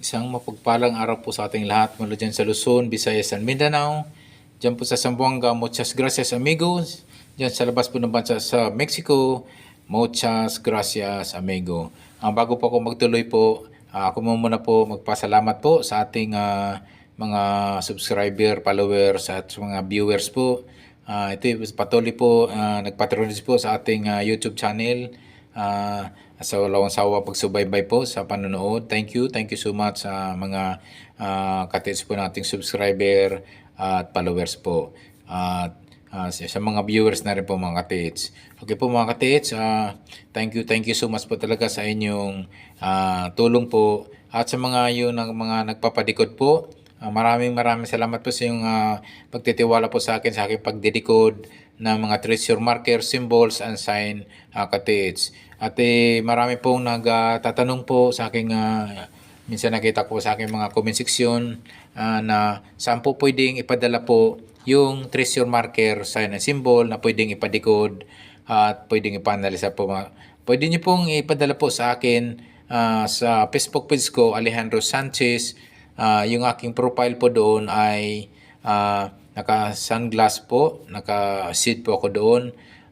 Isang mapagpalang araw po sa ating lahat mula dyan sa Luzon, Visayas, and Mindanao. Dyan po sa Zamboanga, muchas gracias amigos. Dyan sa labas po ng bansa sa Mexico, muchas gracias amigo. Bago po ako magtuloy po, ako muna po magpasalamat po sa ating mga subscriber, followers at mga viewers po. Ito patuloy po nagpatronize po sa ating YouTube channel. Sa walawang sawa pagsubaybay po sa panonood. Thank you so much sa mga katits po nating subscriber at followers po. At sa mga viewers na rin po mga katits. Okay po mga katits, thank you so much po talaga sa inyong tulong po. At sa mga yun ng mga nagpapadikod po, maraming salamat po sa iyong pagtitiwala po sa akin pagdidikod ng mga treasure marker, symbols, and sign katits. At marami pong nagtatanong po sa aking minsan nakita ko sa aking mga comment section na saan po pwedeng ipadala po yung treasure marker, sign and symbol na pwedeng ipadikod at pwedeng ipanalisa po. Pwede niyo pong ipadala po sa akin sa Facebook page ko, Alejandro Sanchez. Yung aking profile po doon ay naka-sunglass po, naka-seed po ako doon.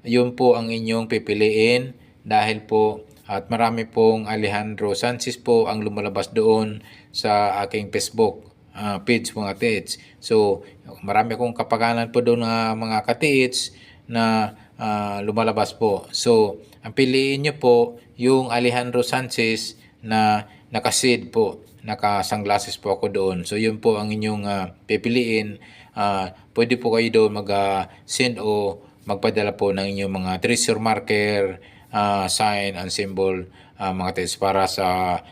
Yun po ang inyong pipiliin dahil po at marami pong Alejandro Sanchez po ang lumalabas doon sa aking Facebook page mga katiits. So marami akong kapakanan po doon mga katiits na lumalabas po. So ang piliin nyo po yung Alejandro Sanchez na naka-seed po, naka-sunglasses po ako doon. So yun po ang inyong pipiliin. Pwede po kayo doon mag-send o magpadala po ng inyong mga treasure marker, sign and symbol mga test para sa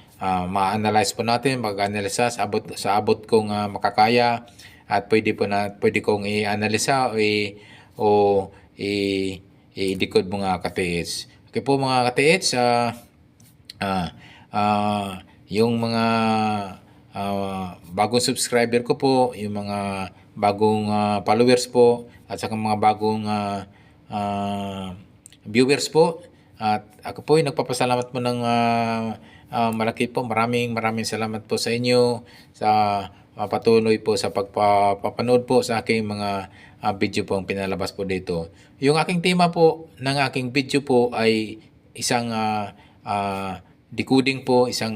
ma-analyze po natin, mag-analyze sa abot kong makakaya at pwede kong i-analyze o i-decode mga katiits. Okay po mga katiits, yung mga bagong subscriber ko po, yung mga bagong followers po at saka mga bagong viewers po. At ako po ay nagpapasalamat po ng malaki po. Maraming salamat po sa inyo sa patuloy po sa pagpapanood po sa aking mga video po ang pinalabas po dito. Yung aking tema po ng aking video po ay isang decoding po, isang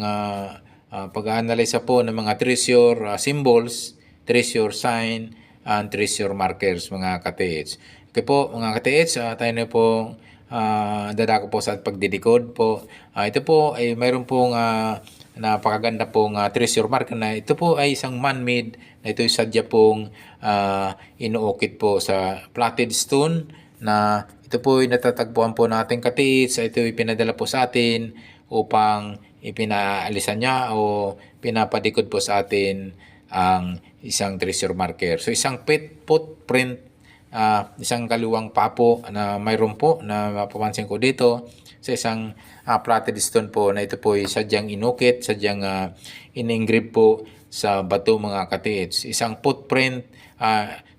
pag-analyze po ng mga treasure symbols, treasure sign, and treasure markers mga katiits. Okay po mga katiits, tayo na po dadako po sa pagdidikod po. Ito po ay mayroon pong napakaganda pong treasure marker na ito po ay isang man-made na ito ay sadya pong inuukit po sa platted stone na ito po ay natatagpuan po natin katiits. Ito ay pinadala po sa atin upang ipinaalisan niya o pinapadikod po sa atin ang isang treasure marker. So isang footprint, isang kaliwang papo na mayroon po na mapapansin ko dito sa isang platted stone po na ito po ay sadyang inukit, sadyang in-engrave po sa bato mga katiits. Isang footprint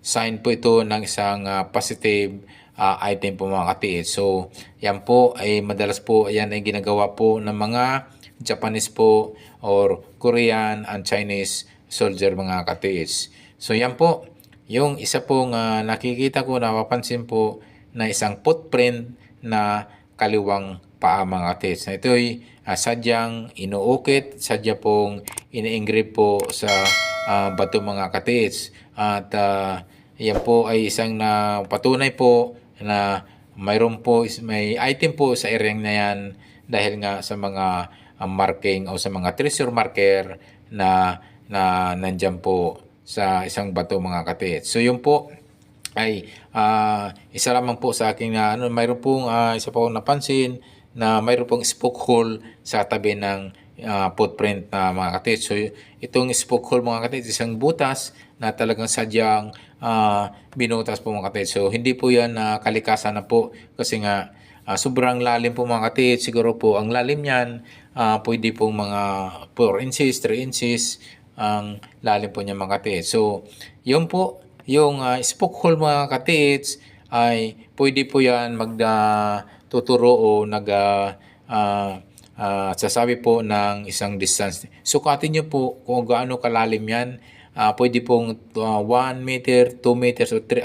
sign po ito ng isang positive item po mga katiits. So yan po ay madalas po yan ay ginagawa po ng mga Japanese po or Korean and Chinese soldier mga katiits. So yan po yung isa pong nakikita ko, napapansin po na isang footprint na kaliwang paa mga katiits. Na ito ay sadyang inuukit, sadya pong ini-engrave po sa bato mga katiits. At yan po ay isang patunay po na mayroon po, may item po sa area na yan dahil nga sa mga marking o sa mga treasure marker na nandyan po sa isang bato mga katiits. So yun po ay isa lamang po sa aking mayroon pong isa po napansin na mayroon pong spoke hole sa tabi ng footprint na mga katiits. So itong spoke hole mga katiits, isang butas na talagang sadyang binutas po mga katiits. So hindi po yan kalikasan na po kasi nga sobrang lalim po mga katiits. Siguro po ang lalim niyan pwede pong mga 4 inches, 3 inches ang lalim po niya mga katiits. So, yun po, yung spoke hole mga katiits ay pwede po yan magtuturo o sasabi po ng isang distance. Sukatin nyo po kung gaano kalalim yan. Pwede pong 1 meter, 2 meters, o 1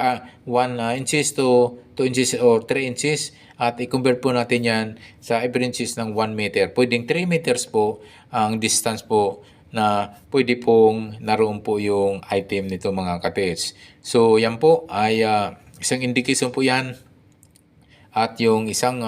inches to 2 inches or 3 inches. At i-convert po natin yan sa every inches ng 1 meter. Pwedeng 3 meters po ang distance po na pwede pong naroon po yung item nito mga ka-TH. So yan po ay isang indication po yan. At yung isang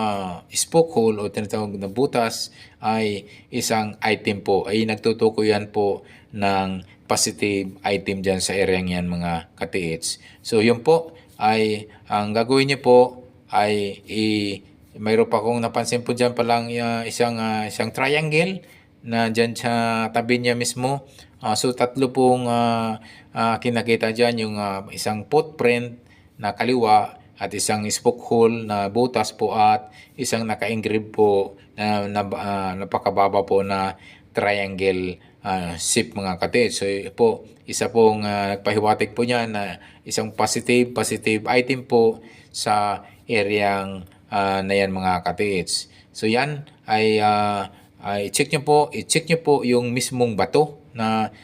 spoke hole o tinatawag na butas ay isang item po. Ay nagtutukoy yan po ng positive item dyan sa area yan mga ka-TH. So yun po ay ang gagawin niyo po ay mayroon pa akong napansin po dyan palang isang triangle na dyan sa tabi niya mismo. So tatlo pong kinakita dyan yung isang footprint na kaliwa at isang spoke hole na butas po at isang naka-engrave po na napakababa po na triangle shape mga ka-TH. So po, isa pong nagpahiwatig po niya na isang positive item po sa areang na yan mga ka-TH. So yan ay i-check nyo po yung mismong bato na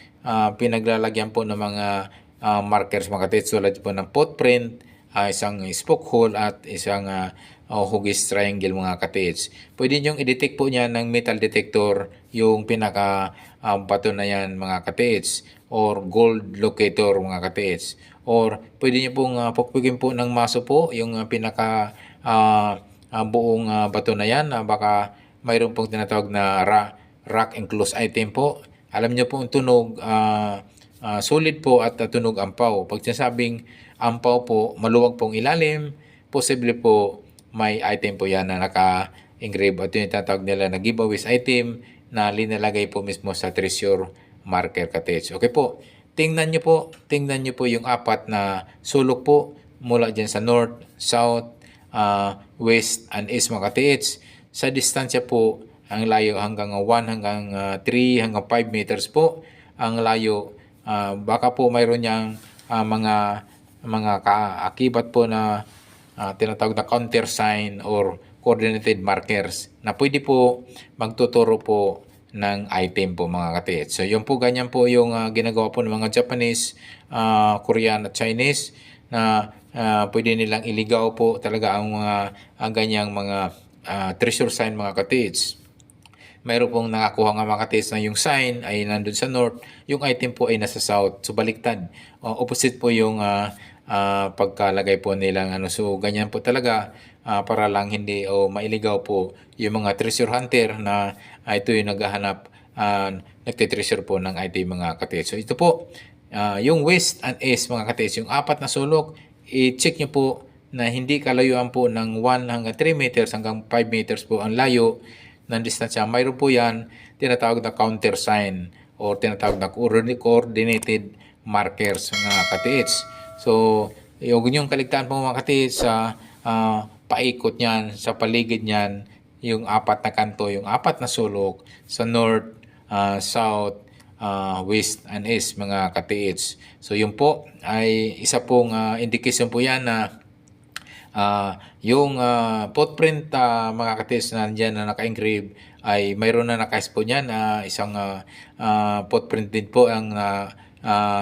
pinaglalagyan po ng mga markers mga ka-TH. Tulad po ng footprint, isang spoke hole at isang hugis triangle mga ka-TH. Pwede nyo i-detect po niya ng metal detector yung pinaka bato na yan mga ka-TH or gold locator mga ka-TH. Or pwede nyo pong pukpukin po ng maso po yung pinaka buong bato na yan. Baka mayroon pong tinatawag na rock enclosed item po. Alam nyo pong tunog solid po at tunog ampaw. Pag sinasabing ampaw po, maluwag pong ilalim, posible po may item po yan na naka-engrave at yung tinatawag nila na giveaways item na linalagay po mismo sa treasure marker ka-TH. Okay po, tingnan nyo po yung apat na sulok po mula dyan sa north, south, west, and east mga ka-TH. Sa distansya po, ang layo hanggang 1 hanggang 3 hanggang 5 meters po ang layo. Baka po mayroon niyang mga kaakibat po na tinatawag na countersign or coordinated markers na pwede po magtuturo po ng item po mga ka-TH. So yun po, ganyan po yung ginagawa po ng mga Japanese, Korean at Chinese na pwede nilang iligaw po talaga ang ganyang mga treasure sign mga ka-TH. Mayroon pong nakakuha nga mga ka-TH na yung sign ay nandun sa north, yung item po ay nasa south. So baliktad. Opposite po yung pagkalagay po nilang So ganyan po talaga para lang hindi mailigaw po yung mga treasure hunter na ito yung naghahanap, nagtitreasure po ng item mga ka-TH. So ito po, yung west and east mga ka-TH, yung apat na sulok, i-check nyo po na hindi kalayuan po ng 1 hanggang 3 meters hanggang 5 meters po ang layo ng distansya. Mayroon po yan tinatawag na countersign or tinatawag na coordinated markers mga ka-TH. So, yung kaligtaan po mga ka-TH sa paikot niyan, sa paligid niyan, yung apat na kanto, yung apat na sulok sa north, south, west, and east mga ka-TH. So, yun po ay isa pong indication po yan na yung footprint mga ka-TH na nandyan na naka-engrave ay mayroon na naka-expose po niyan isang footprint din po ang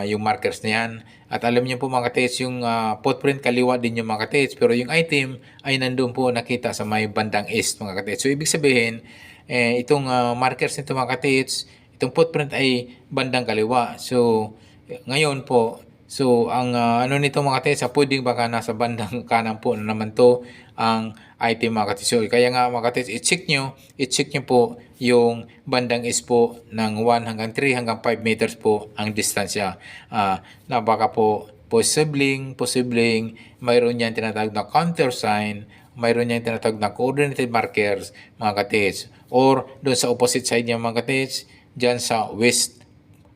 yung markers na yan. At alam niyo po mga ka-TH, yung footprint kaliwa din yung mga ka-TH, pero yung item ay nandun po nakita sa may bandang east mga ka-TH. So ibig sabihin, itong markers nito mga ka-TH, itong footprint ay bandang kaliwa. So ngayon po, so, ang nito mga ka-TH, pwedeng baka nasa bandang kanan po na naman to ang item mga ka-TH. So, kaya nga mga ka-TH, i-check nyo po yung bandang is po ng 1 hanggang 3 hanggang 5 meters po ang distansya. Na baka po posibleng mayroon yan tinatawag na countersign, mayroon yan tinatawag na coordinated markers mga ka-TH. Or doon sa opposite side niya mga ka-TH, dyan sa west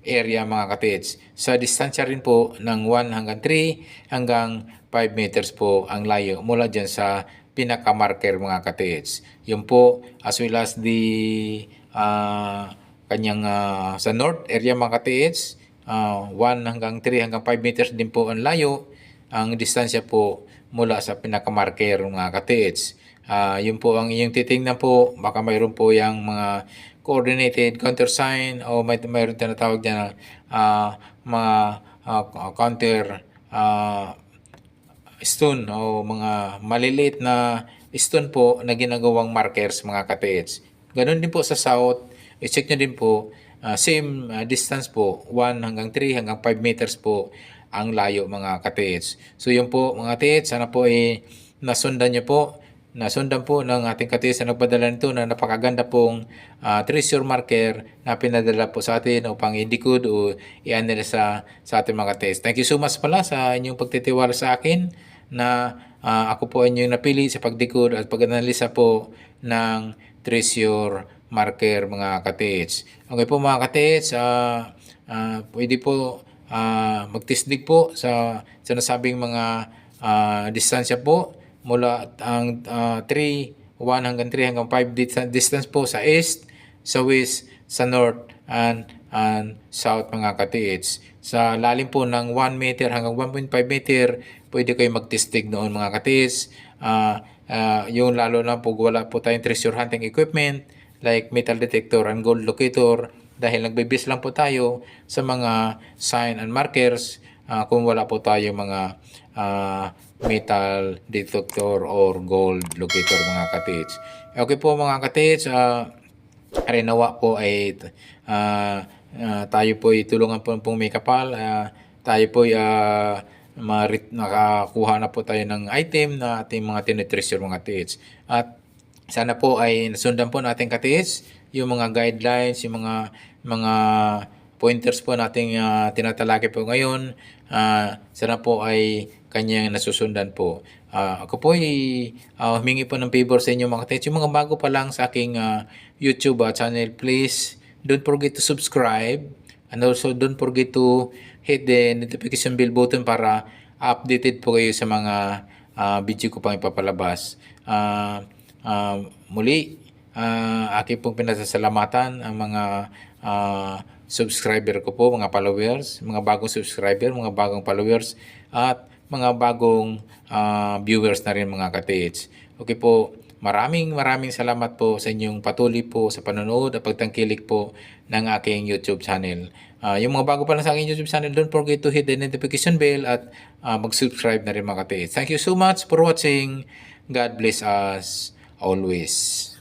area mga ka-TH. Sa distansya rin po ng 1 hanggang 3 hanggang 5 meters po ang layo mula dyan sa pinaka-marker mga ka-TH. Yun po as well as the kanyang sa north area mga ka-TH, 1 hanggang 3 hanggang 5 meters din po ang layo. Ang distansya po mula sa pinaka-marker mga ka-TH. Yun po ang inyong titingnan po. Baka mayroon po yung mga coordinated countersign o mayroon tinatawag dyan na mga counter stone o mga maliliit na stone po na ginagawang markers mga ka-TH. Ganon din po sa south. I-check nyo din po. Same distance po. 1 hanggang 3 hanggang 5 meters po ang layo mga ka-TH. So yun po mga TH. Sana po nasundan nyo po. Nasundan po ng ating ka-TH na nagpadala nito na napakaganda pong treasure marker na pinadala po sa atin upang i-decode o i-analyze sa ating mga ka-TH. Thank you so much pala sa inyong pagtitiwala sa akin na ako po inyong napili sa pag-decode at pag-analisa po ng treasure marker mga ka-TH. Okay po mga ka-TH, pwede po magtisdig po sa sinasabing mga distansya po mula ang 1 hanggang 3 hanggang 5 distance po sa east, sa west, sa north, and south mga ka-TH. Sa lalim po ng 1 meter hanggang 1.5 meter, pwede kayo magtistig noon mga ka-TH. Yung lalo na po wala po tayong treasure hunting equipment like metal detector and gold locator dahil nagbibis lang po tayo sa mga sign and markers kung wala po tayo mga metal detector or gold locator mga ka-TH. Okay po mga ka-TH, nawa po ay tayo po tulungan po pong may kapal. Tayo po nakakuha na po tayo ng item na ating mga tinitreasure mga TH. At sana po ay nasundan po natin ka-TH yung mga guidelines, yung mga pointers po nating tinatalakay po ngayon. Sana po ay kanyang nasusundan po. Ako po ay humingi po ng favor sa inyo mga ka-TH. Yung mga bago pa lang sa aking YouTube channel, please don't forget to subscribe and also don't forget to hit the notification bell button para updated po kayo sa mga video ko pang ipapalabas. Muli, aking pong pinasasalamatan ang mga subscriber ko po, mga followers, mga bagong subscriber, mga bagong followers, at mga bagong viewers na rin mga ka-TH. Okay po, maraming salamat po sa inyong patuloy po sa panonood at pagtangkilik po ng aking YouTube channel. Yung mga bago pa lang sa aking YouTube channel, don't forget to hit the notification bell at mag-subscribe na rin mga ka-TH. Thank you so much for watching. God bless us always.